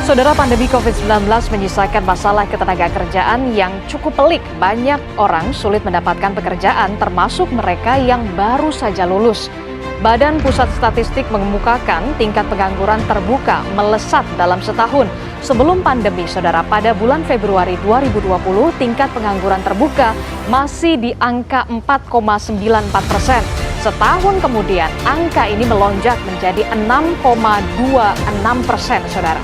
Saudara, pandemi COVID-19 menyisakan masalah ketenagakerjaan yang cukup pelik. Banyak orang sulit mendapatkan pekerjaan, termasuk mereka yang baru saja lulus. Badan Pusat Statistik mengemukakan tingkat pengangguran terbuka melesat dalam setahun. Sebelum pandemi, saudara, pada bulan Februari 2020, tingkat pengangguran terbuka masih di angka 4,94%. Setahun kemudian, angka ini melonjak menjadi 6,26%, saudara.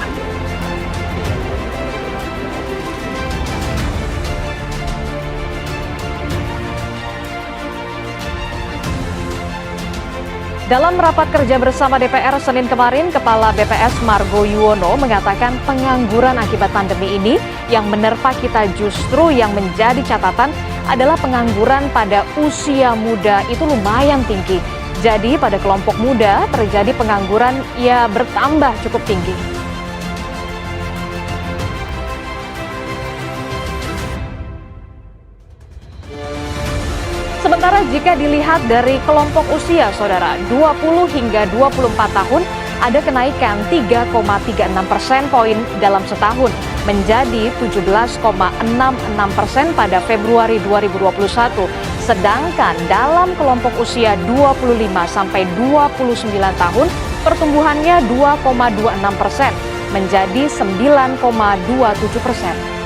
Dalam rapat kerja bersama DPR Senin kemarin, Kepala BPS Margo Yuwono mengatakan pengangguran akibat pandemi ini yang menerpa kita justru yang menjadi catatan adalah pengangguran pada usia muda itu lumayan tinggi. Jadi pada kelompok muda terjadi pengangguran bertambah cukup tinggi. Sementara jika dilihat dari kelompok usia, saudara, 20 hingga 24 tahun ada kenaikan 3,36% poin dalam setahun menjadi 17,66% pada Februari 2021. Sedangkan dalam kelompok usia 25 sampai 29 tahun pertumbuhannya 2,26% menjadi 9,27%.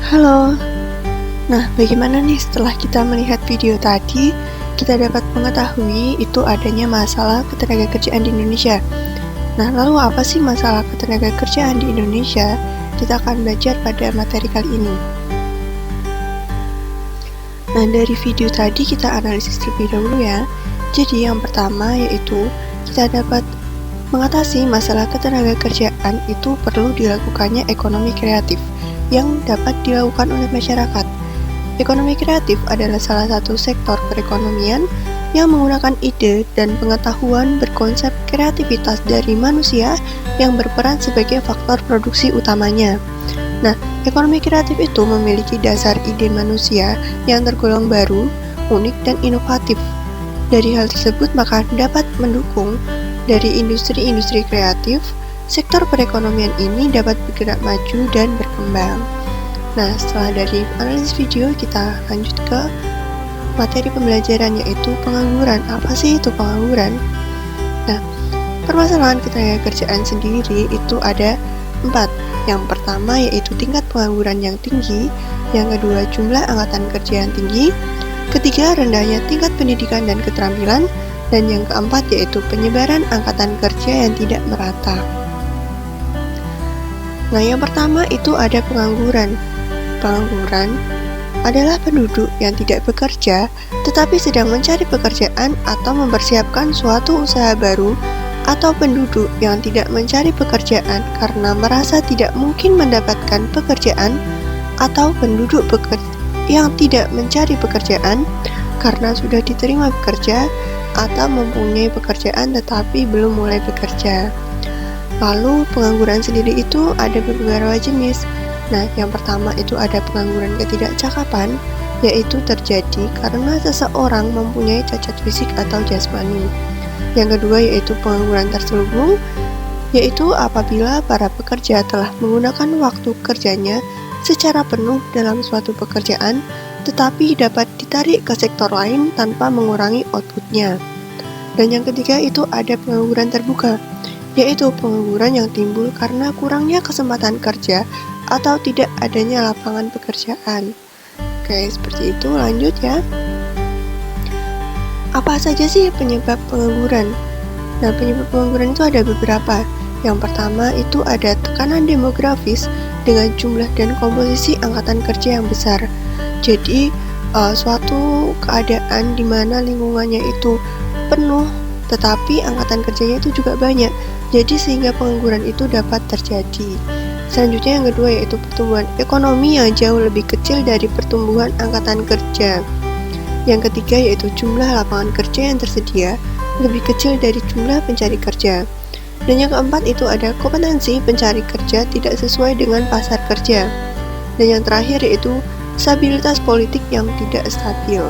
Halo. Nah, bagaimana nih setelah kita melihat video tadi, kita dapat mengetahui itu adanya masalah ketenagakerjaan di Indonesia. Nah, lalu apa sih masalah ketenagakerjaan di Indonesia? Kita akan belajar pada materi kali ini. Nah, dari video tadi kita analisis terlebih dahulu ya. Jadi yang pertama yaitu kita dapat mengatasi masalah ketenagakerjaan itu perlu dilakukannya ekonomi kreatif yang dapat dilakukan oleh masyarakat. Ekonomi kreatif adalah salah satu sektor perekonomian yang menggunakan ide dan pengetahuan berkonsep kreativitas dari manusia yang berperan sebagai faktor produksi utamanya. Nah, ekonomi kreatif itu memiliki dasar ide manusia yang tergolong baru, unik, dan inovatif. Dari hal tersebut maka dapat mendukung dari industri-industri kreatif. Sektor perekonomian ini dapat bergerak maju dan berkembang. Nah, setelah dari analisis video, kita lanjut ke materi pembelajaran yaitu pengangguran. Apa sih itu pengangguran? Nah, permasalahan ketenagakerjaan sendiri itu ada 4. Yang pertama yaitu tingkat pengangguran yang tinggi, yang kedua jumlah angkatan kerja yang tinggi, ketiga rendahnya tingkat pendidikan dan keterampilan, dan yang keempat yaitu penyebaran angkatan kerja yang tidak merata. Nah, yang pertama itu ada pengangguran. Pengangguran adalah penduduk yang tidak bekerja tetapi sedang mencari pekerjaan atau mempersiapkan suatu usaha baru, atau penduduk yang tidak mencari pekerjaan karena merasa tidak mungkin mendapatkan pekerjaan, atau penduduk yang tidak mencari pekerjaan karena sudah diterima bekerja atau mempunyai pekerjaan tetapi belum mulai bekerja. Lalu pengangguran sendiri itu ada beberapa jenis. Nah, yang pertama itu ada pengangguran ketidakcakapan, yaitu terjadi karena seseorang mempunyai cacat fisik atau jasmani. Yang kedua yaitu pengangguran terselubung, yaitu apabila para pekerja telah menggunakan waktu kerjanya secara penuh dalam suatu pekerjaan, tetapi dapat ditarik ke sektor lain tanpa mengurangi outputnya. Dan yang ketiga itu ada pengangguran terbuka, yaitu pengangguran yang timbul karena kurangnya kesempatan kerja atau tidak adanya lapangan pekerjaan. Oke, seperti itu. Lanjut ya. Apa saja sih penyebab pengangguran? Nah, penyebab pengangguran itu ada beberapa. Yang pertama itu ada tekanan demografis dengan jumlah dan komposisi angkatan kerja yang besar. Jadi, suatu keadaan di mana lingkungannya itu penuh, tetapi angkatan kerjanya itu juga banyak. Jadi sehingga pengangguran itu dapat terjadi. Selanjutnya yang kedua yaitu pertumbuhan ekonomi yang jauh lebih kecil dari pertumbuhan angkatan kerja. Yang ketiga yaitu jumlah lapangan kerja yang tersedia lebih kecil dari jumlah pencari kerja. Dan yang keempat itu ada kompetensi pencari kerja tidak sesuai dengan pasar kerja. Dan yang terakhir yaitu stabilitas politik yang tidak stabil.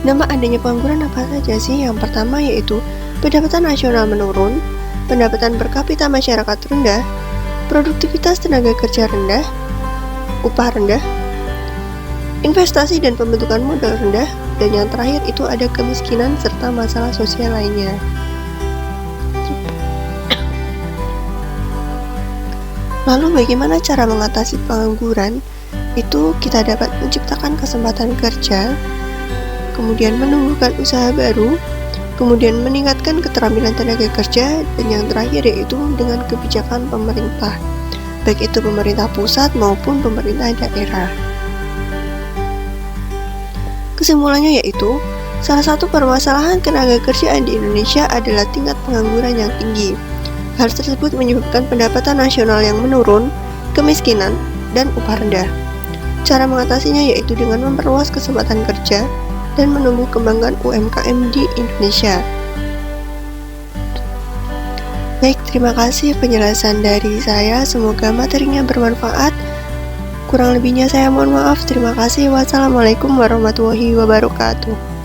Nama adanya pengangguran apa saja sih? Yang pertama yaitu pendapatan nasional menurun, pendapatan per kapita masyarakat rendah, produktivitas tenaga kerja rendah, upah rendah, investasi dan pembentukan modal rendah, dan yang terakhir itu ada kemiskinan serta masalah sosial lainnya. Lalu bagaimana cara mengatasi pengangguran? Itu kita dapat menciptakan kesempatan kerja, kemudian menumbuhkan usaha baru, kemudian meningkatkan keterampilan tenaga kerja, dan yang terakhir yaitu dengan kebijakan pemerintah, baik itu pemerintah pusat maupun pemerintah daerah. Kesimpulannya yaitu, salah satu permasalahan tenaga kerjaan di Indonesia adalah tingkat pengangguran yang tinggi. Hal tersebut menyebabkan pendapatan nasional yang menurun, kemiskinan, dan upah rendah. Cara mengatasinya yaitu dengan memperluas kesempatan kerja dan menumbuh kembangkan UMKM di Indonesia. Baik, terima kasih penjelasan dari saya. Semoga materinya bermanfaat. Kurang lebihnya saya mohon maaf. Terima kasih. Wassalamualaikum warahmatullahi wabarakatuh.